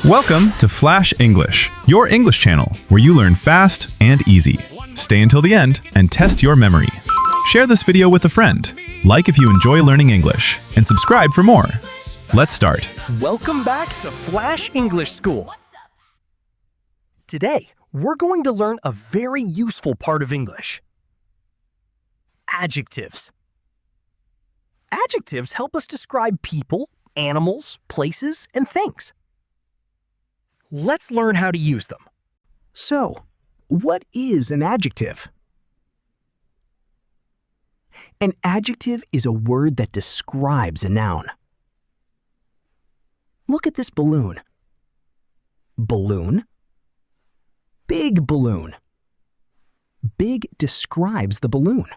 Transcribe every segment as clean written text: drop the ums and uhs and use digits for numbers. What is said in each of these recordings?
Welcome to Flash English, your English channel where you learn fast and easy. Stay until the end and test your memory. Share this video with a friend, like if you enjoy learning English, and subscribe for more. Let's start. Welcome back to Flash English School. Today, we're going to learn a very useful part of English. Adjectives. Adjectives help us describe people, animals, places, and things. Let's learn how to use them. So, what is an adjective? An adjective is a word that describes a noun. Look at this balloon. Balloon. Big balloon. Big describes the balloon.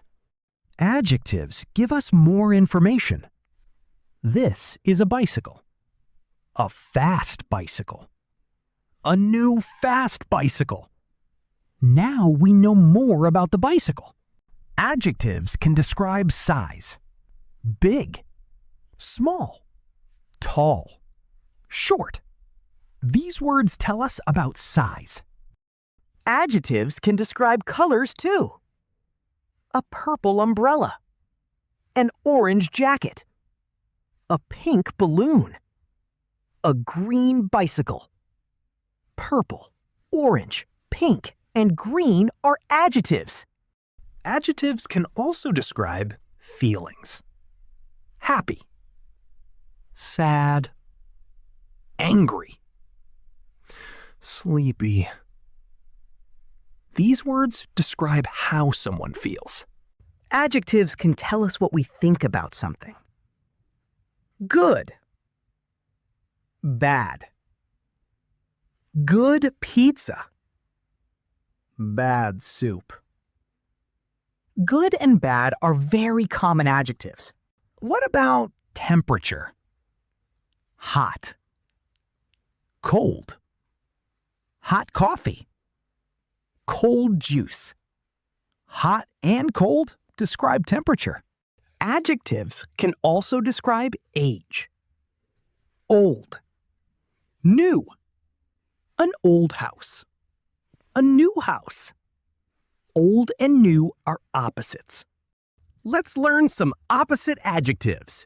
Adjectives give us more information. This is a bicycle. A fast bicycle. A new fast bicycle. Now we know more about the bicycle. Adjectives can describe size. Big, small, tall, short. These words tell us about size. Adjectives can describe colors too. A purple umbrella. An orange jacket. A pink balloon. A green bicycle. Purple, orange, pink, and green are adjectives. Adjectives can also describe feelings. Happy, sad, angry, sleepy. These words describe how someone feels. Adjectives can tell us what we think about something. Good, bad. Good pizza. Bad soup. Good and bad are very common adjectives. What about temperature? Hot. Cold. Hot coffee. Cold juice. Hot and cold describe temperature. Adjectives can also describe age. Old. New. An old house. A new house. Old and new are opposites. Let's learn some opposite adjectives.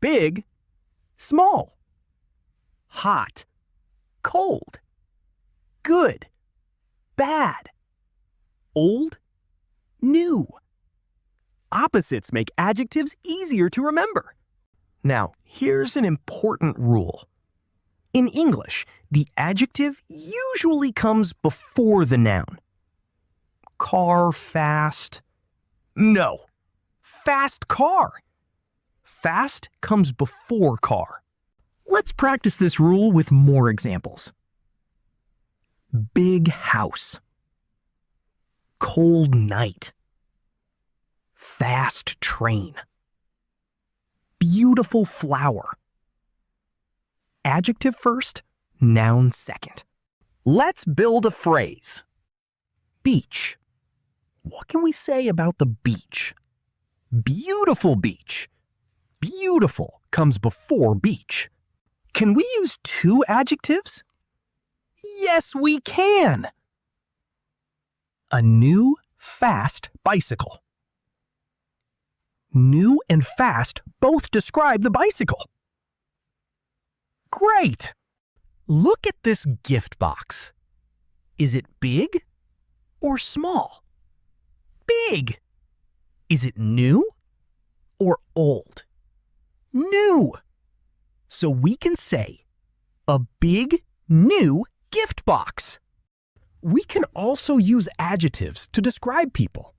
Big, small. Hot, cold. Good, bad. Old, new. Opposites make adjectives easier to remember. Now, here's an important rule. In English, the adjective usually comes before the noun. Car fast. No. Fast car. Fast comes before car. Let's practice this rule with more examples. Big house. Cold night. Fast train. Beautiful flower. Adjective first, noun second. Let's build a phrase. Beach. What can we say about the beach? Beautiful beach. Beautiful comes before beach. Can we use two adjectives? Yes, we can. A new, fast bicycle. New and fast both describe the bicycle. Great! Look at this gift box. Is it big or small? Big! Is it new or old? New! So we can say, a big, new gift box. We can also use adjectives to describe people.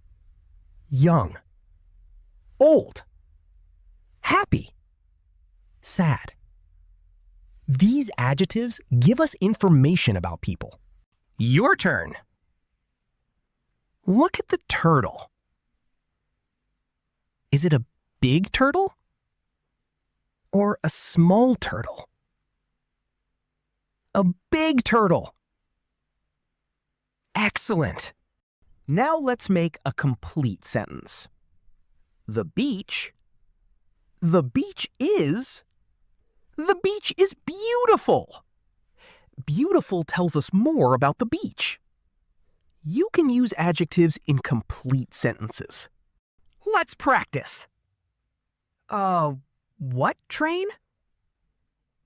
Young, old, happy, sad. These adjectives give us information about people. Your turn. Look at the turtle. Is it a big turtle or a small turtle? A big turtle. Excellent. Now let's make a complete sentence. The beach is beautiful. beautiful tells us more about the beach. You can use adjectives in complete sentences. Let's practice. What train?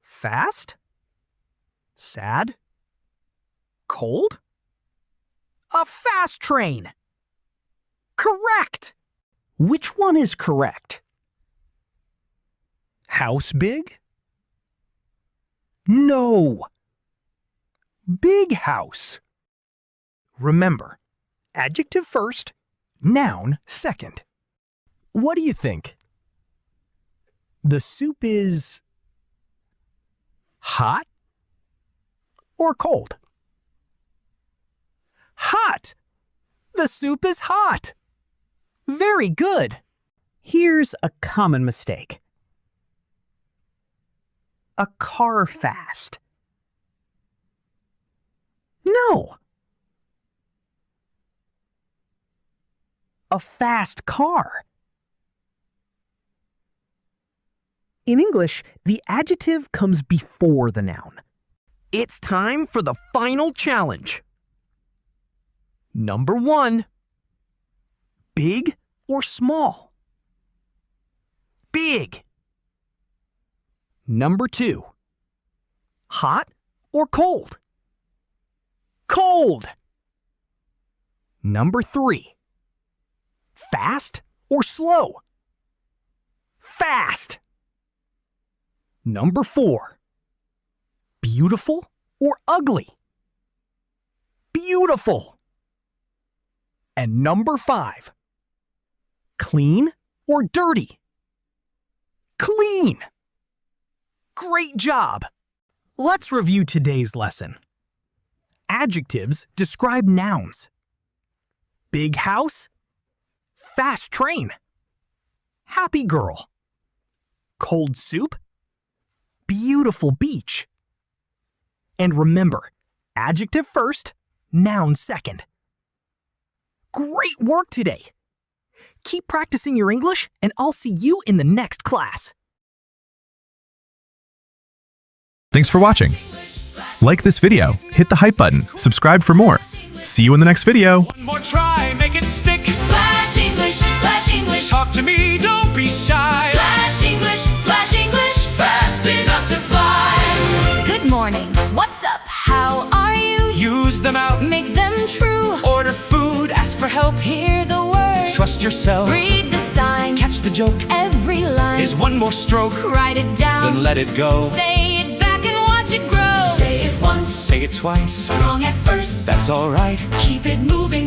Fast? Sad? Cold? A fast train. Correct! Which one is correct? House big? No. Big house. Remember, adjective first, noun second. What do you think? The soup is hot or cold? Hot! The soup is hot! Very good! Here's a common mistake. A car fast. No. A fast car. In English, the adjective comes before the noun. It's time for the final challenge. Number 1. Big or small? Big. Number 2. Hot or cold? Cold. Number 3. Fast or slow? Fast. Number 4. Beautiful or ugly? Beautiful. And number 5. Clean or dirty? Clean. Great job! Let's review today's lesson. Adjectives describe nouns. Big house, fast train, happy girl, cold soup, beautiful beach. And remember, adjective first, noun second. Great work today! Keep practicing your English, and I'll see you in the next class. Thanks for watching. Like this video, hit the hype button, subscribe for more. See you in the next video. One more try, make it stick. Flash English, Talk to me, don't be shy. Flash English, fast enough to fly. Good morning, what's up, how are you? Use them out, Make them true, order food, ask for help. hear the word, Trust yourself, read the sign, catch the joke. every line, Is one more stroke, write it down, then let it go. say it back and watch it grow. Say it once, Say it twice, wrong at first, that's alright. keep it moving